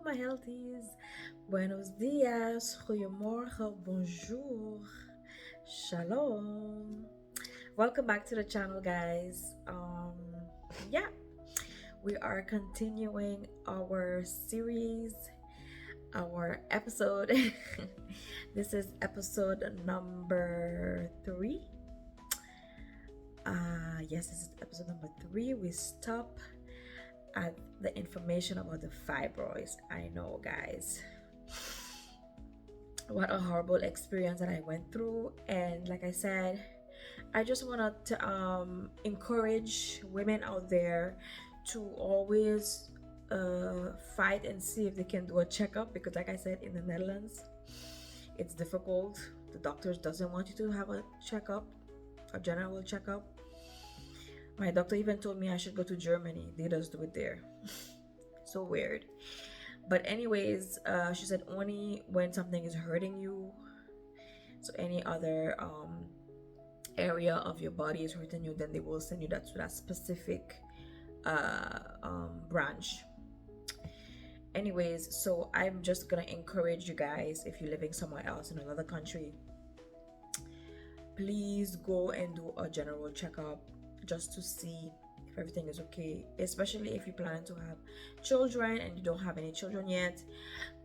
my healthies. Buenos dias, goedemorgen, bonjour, shalom. Welcome back to the channel, guys. Yeah, we are continuing our series, our episode. This is episode number 3. Yes, this is episode number 3. We stop at the information about the fibroids. I know, guys, what a horrible experience that I went through, and like I said, I just wanted to encourage women out there to always fight and see if they can do a checkup, because like I said, in the Netherlands it's difficult. The doctors doesn't want you to have a checkup, a general checkup. My doctor even told me I should go to Germany. They just do it there. So weird. But anyways, she said only when something is hurting you. So any other area of your body is hurting you, then they will send you that to that specific branch. Anyways, so I'm just gonna encourage you guys, if you're living somewhere else in another country, please go and do a general checkup, just to see if everything is okay, especially if you plan to have children and you don't have any children yet.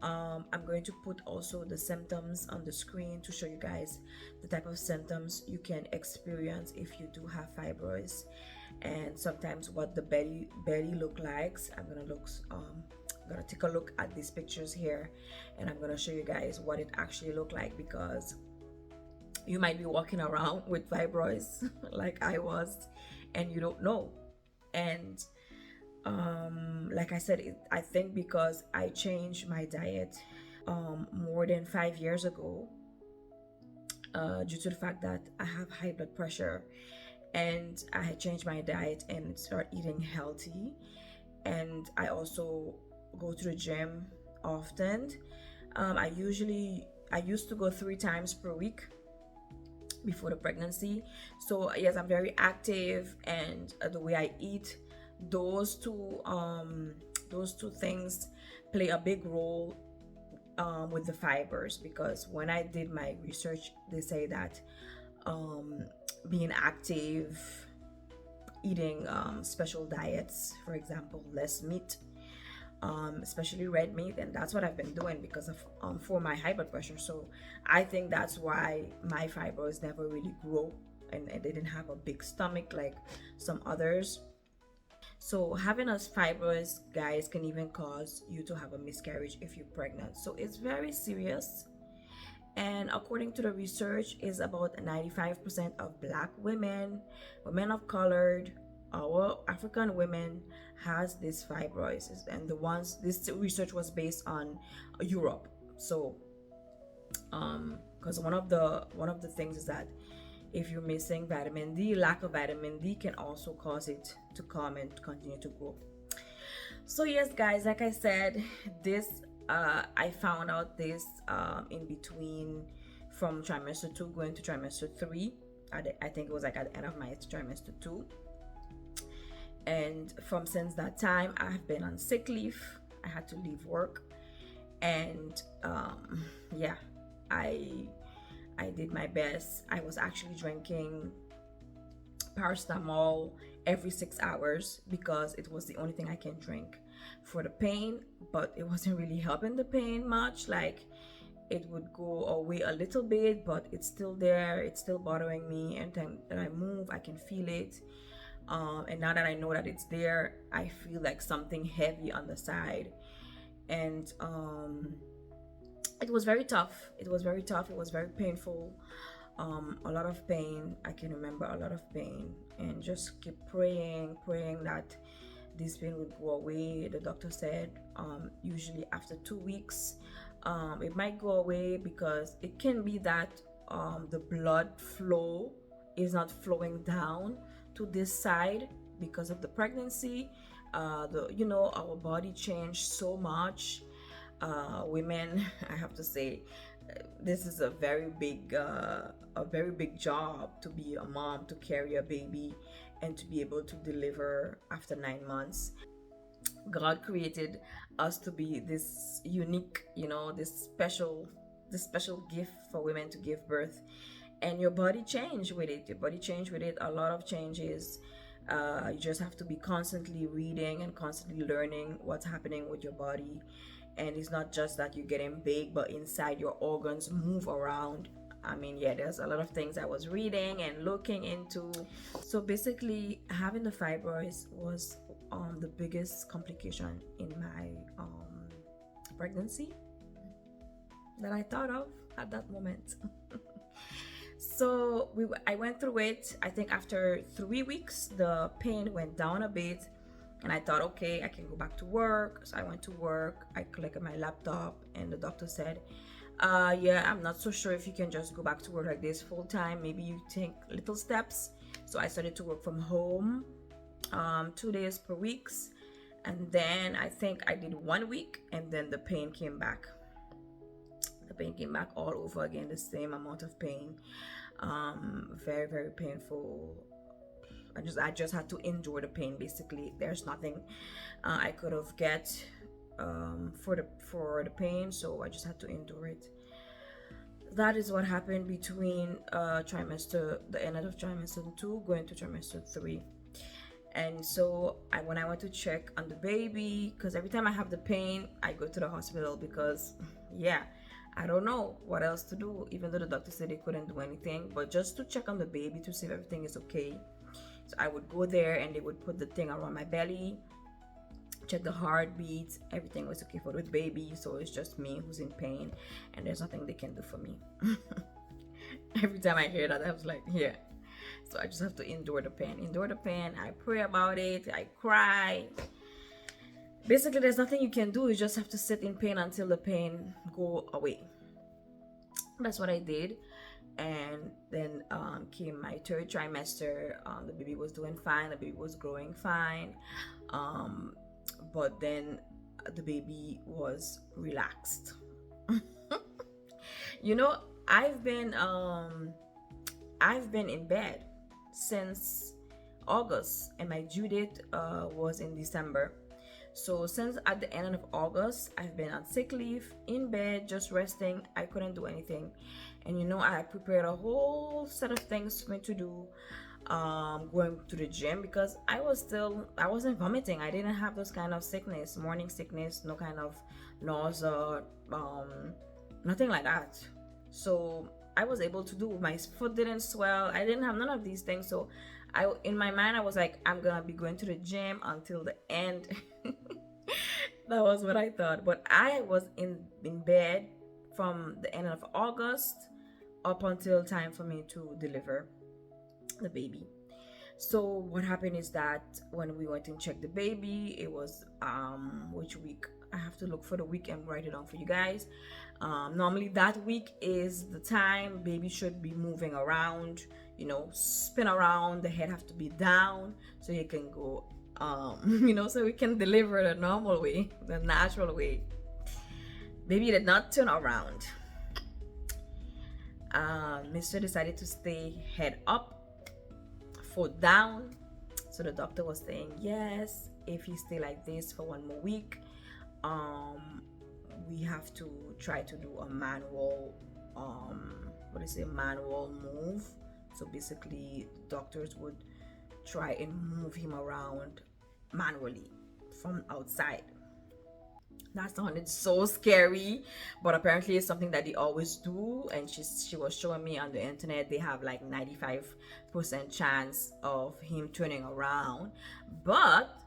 I'm going to put also the symptoms on the screen to show you guys the type of symptoms you can experience if you do have fibroids, and sometimes what the belly look like. I'm gonna take a look at these pictures here, and I'm gonna show you guys what it actually look like, because you might be walking around with fibroids like I was, and you don't know. And like I said, I think because I changed my diet more than 5 years ago, due to the fact that I have high blood pressure, and I had changed my diet and start eating healthy, and I also go to the gym often. I used to go 3 times per week before the pregnancy. So yes, I'm very active, and the way I eat, those two things play a big role with the fibers, because when I did my research, they say that being active, eating special diets, for example less meat, especially red meat, and that's what I've been doing because of for my high blood pressure. So I think that's why my fibroids never really grow, and they didn't have a big stomach like some others. So having a fibroids, guys, can even cause you to have a miscarriage if you're pregnant. So it's very serious, and according to the research, is about 95% of black women of color, our African women, has this fibroids, and this research was based on Europe. So because one of the things is that if you're missing vitamin D, lack of vitamin D can also cause it to come and continue to grow. So yes, guys, like I said, this I found out this in between, from trimester 2 going to trimester 3. I think it was like at the end of my trimester 2. And since that time, I have been on sick leave. I had to leave work, and yeah, I did my best. I was actually drinking paracetamol every 6 hours, because it was the only thing I can drink for the pain, but it wasn't really helping the pain much. Like, it would go away a little bit, but it's still there, it's still bothering me. Anytime that I move, I can feel it. And now that I know that it's there, I feel like something heavy on the side. And it was very tough. It was very painful. A lot of pain. I can remember a lot of pain, and just keep praying that this pain would go away. The doctor said usually after 2 weeks it might go away, because it can be that the blood flow is not flowing down to this side because of the pregnancy. Our body changed so much. Women, I have to say, this is a very big job, to be a mom, to carry a baby and to be able to deliver after 9 months. God created us to be this unique, you know, this special gift for women to give birth. And your body changed with it. Your body changed with it. A lot of changes. You just have to be constantly reading and constantly learning what's happening with your body. And it's not just that you're getting big, but inside your organs move around. I mean, yeah, there's a lot of things I was reading and looking into. So basically, having the fibroids was the biggest complication in my pregnancy that I thought of at that moment. So I went through it. I think after 3 weeks, the pain went down a bit, and I thought, okay, I can go back to work. So I went to work. I collected my laptop, and the doctor said, yeah, I'm not so sure if you can just go back to work like this full time. Maybe you take little steps. So I started to work from home 2 days per week, and then I think I did 1 week, and then the pain came back. The pain came back all over again, the same amount of pain. Very, very painful. I just had to endure the pain. Basically, there's nothing I could have get for the pain, so I just had to endure it. That is what happened between the end of trimester 2 going to trimester 3. And so when I went to check on the baby, because every time I have the pain, I go to the hospital because, yeah, I don't know what else to do, even though the doctor said they couldn't do anything, but just to check on the baby to see if everything is okay. So I would go there and they would put the thing around my belly, check the heartbeat, everything was okay for the baby. So it's just me who's in pain, and there's nothing they can do for me. Every time I hear that, I was like, yeah. So I just have to endure the pain. I pray about it, I cry. Basically, there's nothing you can do. You just have to sit in pain until the pain go away. That's what I did. And then came my 3rd trimester. The baby was doing fine. The baby was growing fine. But then the baby was relaxed. You know, I've been in bed since August, and my due date was in December. So since at the end of August, I've been on sick leave, in bed, just resting. I couldn't do anything. And you know, I prepared a whole set of things for me to do, going to the gym, because I wasn't vomiting. I didn't have those kind of sickness, morning sickness, no kind of nausea, nothing like that. So I was able to do. My foot didn't swell. I didn't have none of these things. So in my mind, I was like, I'm gonna be going to the gym until the end. That was what I thought. But I was in bed from the end of August up until time for me to deliver the baby. So what happened is that when we went and checked the baby, it was which week? I have to look for the week and write it down for you guys. Normally that week is the time baby should be moving around, you know, spin around, the head have to be down so you can go you know, so we can deliver the normal way, the natural way. Baby did not turn around. Mr. decided to stay head up, foot down. So the doctor was saying, yes, if he stay like this for 1 more week, we have to try to do a manual manual move. So basically doctors would try and move him around manually from outside. That sounded so scary, but apparently it's something that they always do. And she was showing me on the internet, they have like 95% chance of him turning around, but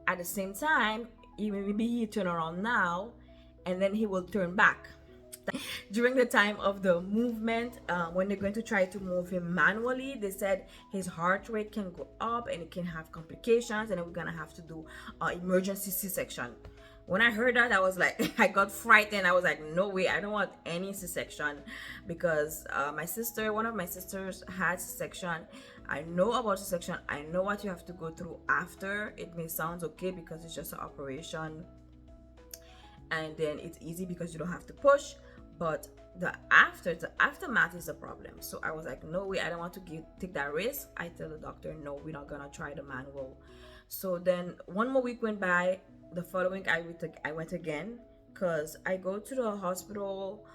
at the same time, maybe he turn around now and then he will turn back. During the time of the movement, when they're going to try to move him manually, they said his heart rate can go up and it can have complications, and then we're gonna have to do emergency C-section. When I heard that, I was like, I got frightened. I was like, no way, I don't want any C-section, because one of my sisters had C-section. I know about C-section. I know what you have to go through after. It may sound okay because it's just an operation, and then it's easy because you don't have to push, but the aftermath is a problem. So I was like, no way, I don't want to take that risk. I tell the doctor, no, we're not gonna try the manual. So then 1 more week went by. the following I went again, because I go to the hospital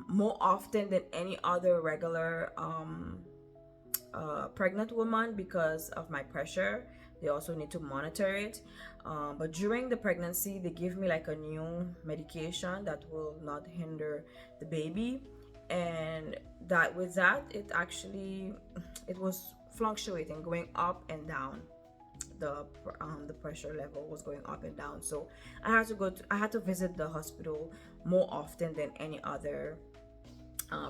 more often than any other regular pregnant woman because of my pressure. They also need to monitor it. But during the pregnancy, they give me like a new medication that will not hinder the baby, and that with that, it was fluctuating, going up and down. The pressure level was going up and down, so I had to visit the hospital more often than any other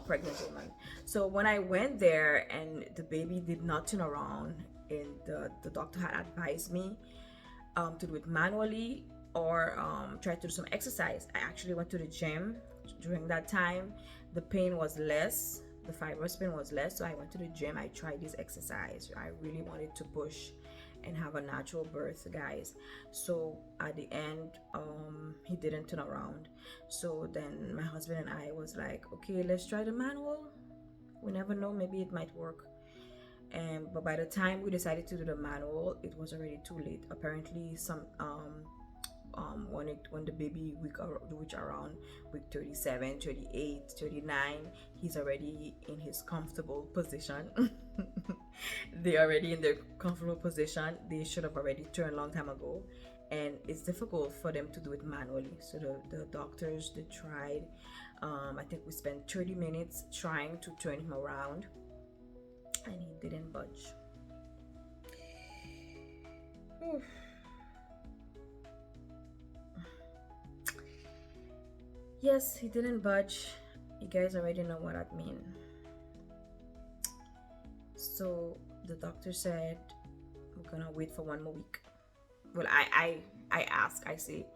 pregnant woman. So when I went there and the baby did not turn around, and the doctor had advised me to do it manually or try to do some exercise. I actually went to the gym during that time. The pain was less, the fibroid pain was less, so I went to the gym. I tried this exercise. I really wanted to push and have a natural birth, guys. So at the end, he didn't turn around. So then my husband and I was like, okay, let's try the manual. We never know, maybe it might work. But by the time we decided to do the manual, it was already too late. Apparently, when the baby reach around week 37, 38, 39, he's already in his comfortable position. They're already in their comfortable position. They should have already turned a long time ago, and it's difficult for them to do it manually. So the doctors, they tried. I think we spent 30 minutes trying to turn him around, and he didn't budge. Oof. Yes, he didn't budge. You guys already know what that means. So the doctor said we're gonna wait for 1 more week. Well, I ask, I say,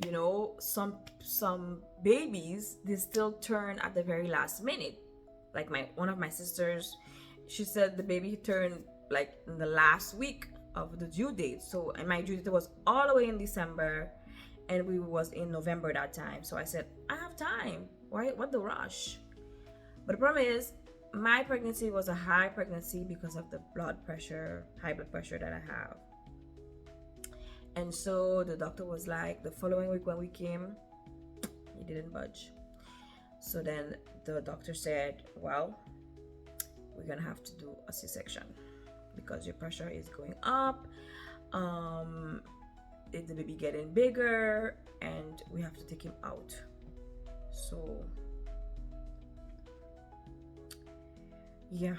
you know, some babies, they still turn at the very last minute. Like one of my sisters, she said the baby turned like in the last week of the due date. So, and my due date was all the way in December, and we was in November that time. So I said, I have time. What the rush? But the problem is, my pregnancy was a high pregnancy because of the high blood pressure that I have. And so the doctor was like, the following week when we came, he didn't budge. So then the doctor said, well, we're gonna have to do a C-section because your pressure is going up. Is the baby getting bigger, and we have to take him out. So yeah,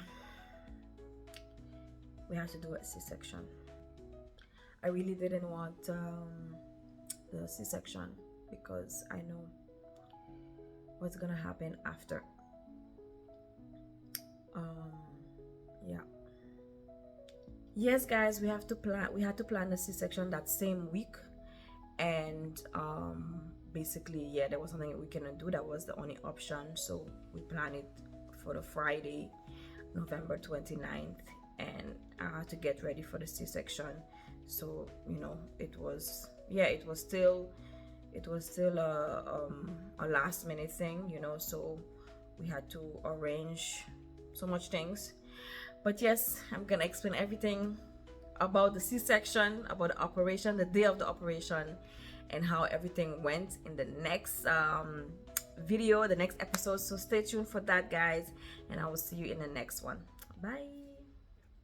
we have to do a C-section. I really didn't want the C-section because I know what's gonna happen after. Yeah. Yes, guys, we had to plan the C-section that same week, and basically, yeah, there was something we couldn't do. That was the only option, so we planned it for the Friday, November 29th, and I had to get ready for the C-section. So, you know, it was still a last minute thing, you know, so we had to arrange so much things. But yes, I'm gonna explain everything about the C-section, about the operation, the day of the operation, and how everything went in the next video, the next episode. So stay tuned for that, guys, and I will see you in the next one. Bye.